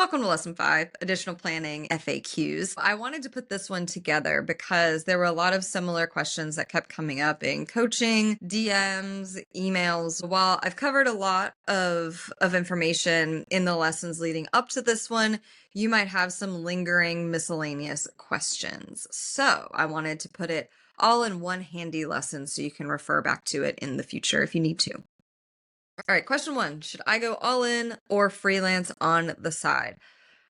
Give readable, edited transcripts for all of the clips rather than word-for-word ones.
Welcome to lesson 5, additional planning FAQs. I wanted to put this one together because there were a lot of similar questions that kept coming up in coaching, DMs, emails. While I've covered a lot of information in the lessons leading up to this one, you might have some lingering miscellaneous questions. So I wanted to put it all in one handy lesson so you can refer back to it in the future if you need to. All right, question 1. Should I go all in or freelance on the side?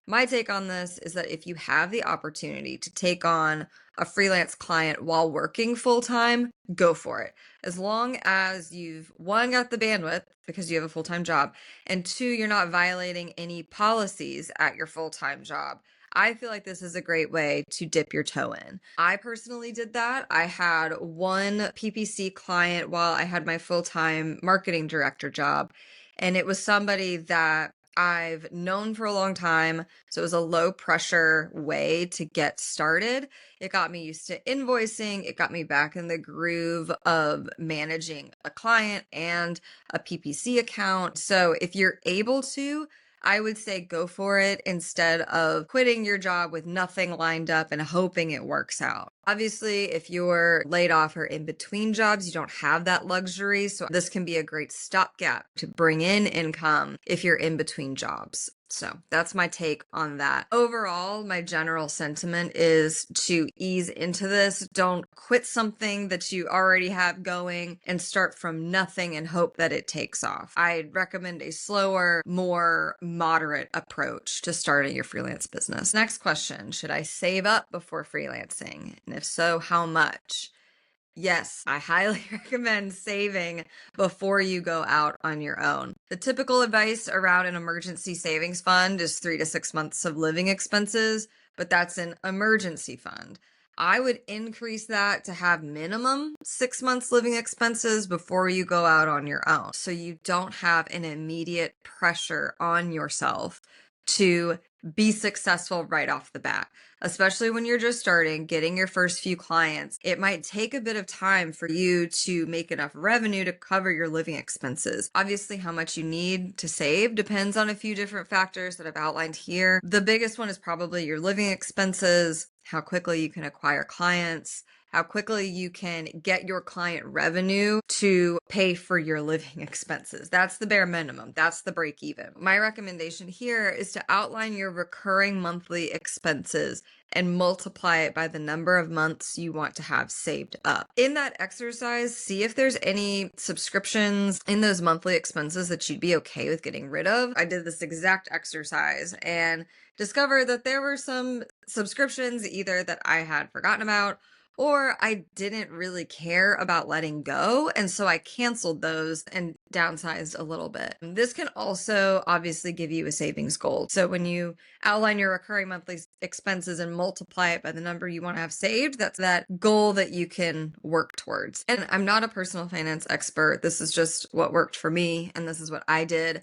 My take on this is that if you have the opportunity to take on a freelance client while working full time, go for it. As long as you've, one, got the bandwidth because you have a full time job, and two, you're not violating any policies at your full time job. I feel like this is a great way to dip your toe in. I personally did that. I had one PPC client while I had my full time marketing director job, and it was somebody that I've known for a long time. So it was a low pressure way to get started. It got me used to invoicing. It got me back in the groove of managing a client and a PPC account. So if you're able to, I would say go for it instead of quitting your job with nothing lined up and hoping it works out. Obviously, if you're laid off or in between jobs, you don't have that luxury. So this can be a great stopgap to bring in income if you're in between jobs. So that's my take on that. Overall, my general sentiment is to ease into this. Don't quit something that you already have going and start from nothing and hope that it takes off. I'd recommend a slower, more moderate approach to starting your freelance business. Next question, should I save up before freelancing? And if so, how much? Yes, I highly recommend saving before you go out on your own. The typical advice around an emergency savings fund is 3 to 6 months of living expenses, but that's an emergency fund. I would increase that to have minimum 6 months living expenses before you go out on your own. So you don't have an immediate pressure on yourself to be successful right off the bat. Especially when you're just starting, getting your first few clients, it might take a bit of time for you to make enough revenue to cover your living expenses. Obviously, how much you need to save depends on a few different factors that I've outlined here. The biggest one is probably your living expenses, how quickly you can acquire clients, how quickly you can get your client revenue to pay for your living expenses. That's the bare minimum. That's the break even. My recommendation here is to outline your recurring monthly expenses and multiply it by the number of months you want to have saved up. In that exercise, see if there's any subscriptions in those monthly expenses that you'd be okay with getting rid of. I did this exact exercise and discovered that there were some subscriptions either that I had forgotten about or I didn't really care about letting go. And so I canceled those and downsized a little bit. This can also obviously give you a savings goal. So when you outline your recurring monthly expenses and multiply it by the number you want to have saved, that's that goal that you can work towards. And I'm not a personal finance expert. This is just what worked for me. And this is what I did.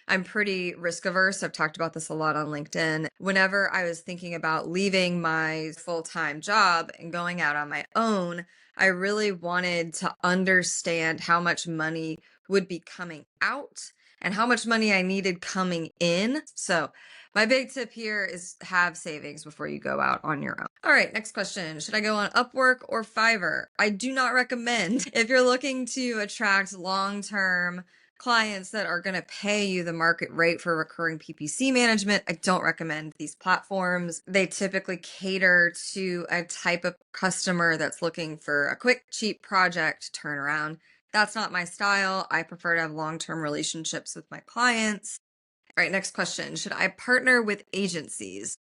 I'm pretty risk averse. I've talked about this a lot on LinkedIn. Whenever I was thinking about leaving my full-time job and going out on my own, I really wanted to understand how much money would be coming out and how much money I needed coming in. So my big tip here is have savings before you go out on your own. All right, next question. Should I go on Upwork or Fiverr? I do not recommend. If you're looking to attract long-term clients that are going to pay you the market rate for recurring PPC management, I don't recommend these platforms. They typically cater to a type of customer that's looking for a quick, cheap project turnaround. That's not my style. I prefer to have long-term relationships with my clients. All right, next question. Should I partner with agencies?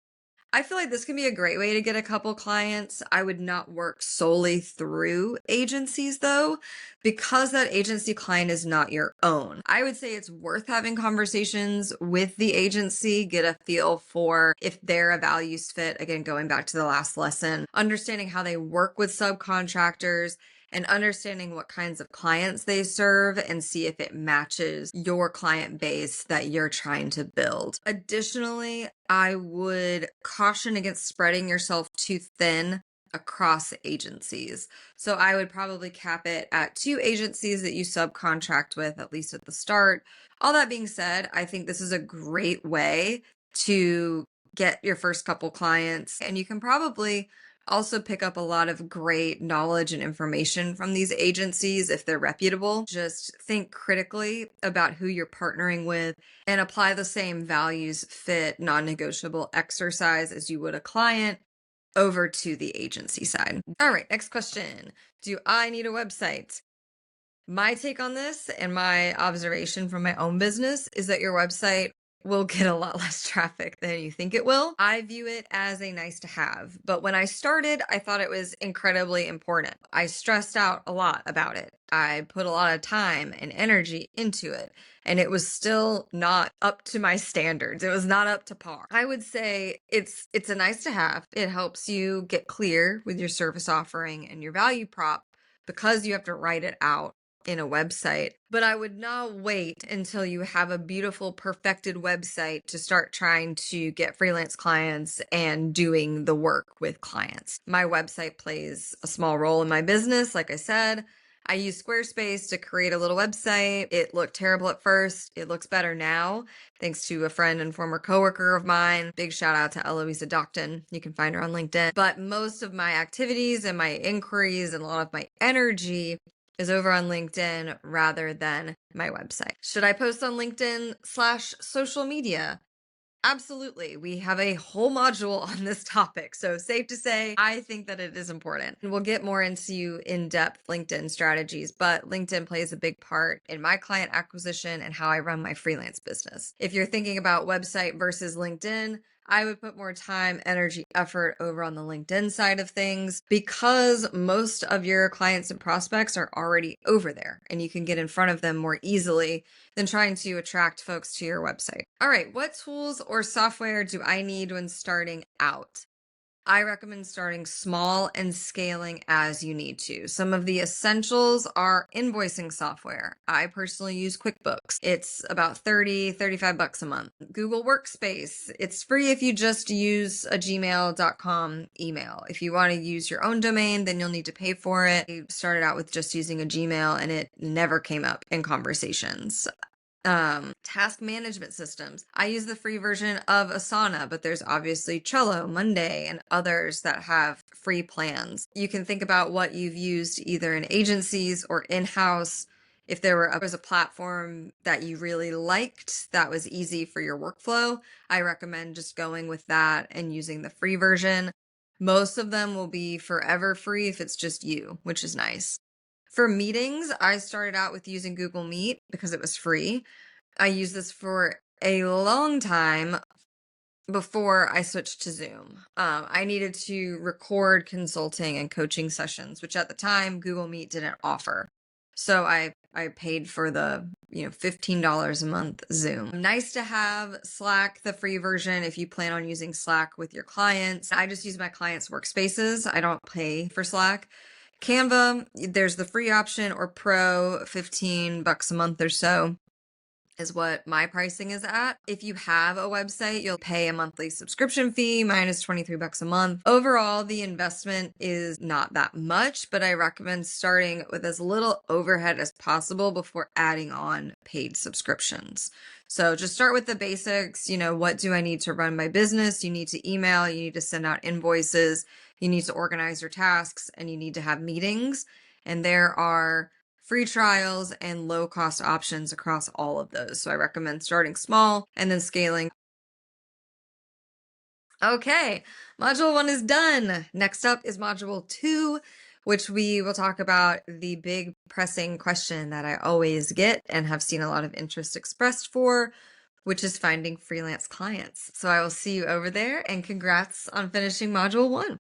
I feel like this can be a great way to get a couple clients. I would not work solely through agencies though, because that agency client is not your own. I would say it's worth having conversations with the agency, get a feel for if they're a values fit. Again, going back to the last lesson, understanding how they work with subcontractors and understanding what kinds of clients they serve and see if it matches your client base that you're trying to build. Additionally, I would caution against spreading yourself too thin across agencies. So I would probably cap it at 2 agencies that you subcontract with, at least at the start. All that being said, I think this is a great way to get your first couple clients. And you can probably also pick up a lot of great knowledge and information from these agencies if they're reputable. Just think critically about who you're partnering with and apply the same values, fit, non-negotiable exercise as you would a client over to the agency side. All right, next question. Do I need a website? My take on this and my observation from my own business is that your website will get a lot less traffic than you think it will. I view it as a nice to have, but when I started, I thought it was incredibly important. I stressed out a lot about it. I put a lot of time and energy into it, and it was still not up to my standards. It was not up to par. I would say it's a nice to have. It helps you get clear with your service offering and your value prop because you have to write it out in a website, but I would not wait until you have a beautiful, perfected website to start trying to get freelance clients and doing the work with clients. My website plays a small role in my business. Like I said, I use Squarespace to create a little website. It looked terrible at first. It looks better now, thanks to a friend and former coworker of mine. Big shout out to Eloisa Docton. You can find her on LinkedIn. But most of my activities and my inquiries and a lot of my energy is over on LinkedIn rather than my website. Should I post on LinkedIn/social media? Absolutely. We have a whole module on this topic. So safe to say, I think that it is important. And we'll get more into in-depth LinkedIn strategies, but LinkedIn plays a big part in my client acquisition and how I run my freelance business. If you're thinking about website versus LinkedIn, I would put more time, energy, effort over on the LinkedIn side of things because most of your clients and prospects are already over there and you can get in front of them more easily than trying to attract folks to your website. All right, what tools or software do I need when starting out? I recommend starting small and scaling as you need to. Some of the essentials are invoicing software. I personally use QuickBooks. It's about 35 bucks a month. Google Workspace. It's free if you just use a gmail.com email. If you want to use your own domain, then you'll need to pay for it. I started out with just using a Gmail and it never came up in conversations. Task management systems. I use the free version of Asana, but there's obviously Trello, Monday, and others that have free plans. You can think about what you've used either in agencies or in-house. If there was a platform that you really liked that was easy for your workflow, I recommend just going with that and using the free version. Most of them will be forever free if it's just you, which is nice. For meetings, I started out with using Google Meet because it was free. I used this for a long time before I switched to Zoom. I needed to record consulting and coaching sessions, which at the time Google Meet didn't offer. So I paid for the $15 a month Zoom. Nice to have Slack, the free version, if you plan on using Slack with your clients. I just use my clients' workspaces. I don't pay for Slack. Canva, there's the free option or pro, 15 bucks a month or so is what my pricing is at. If you have a website, you'll pay a monthly subscription fee minus 23 bucks a month. Overall, the investment is not that much, but I recommend starting with as little overhead as possible before adding on paid subscriptions. So just start with the basics. What do I need to run my business? You need to email, you need to send out invoices, you need to organize your tasks, and you need to have meetings. And there are free trials and low cost options across all of those. So I recommend starting small and then scaling. Okay, module 1 is done. Next up is module 2, which we will talk about the big pressing question that I always get and have seen a lot of interest expressed for, which is finding freelance clients. So I will see you over there and congrats on finishing module 1.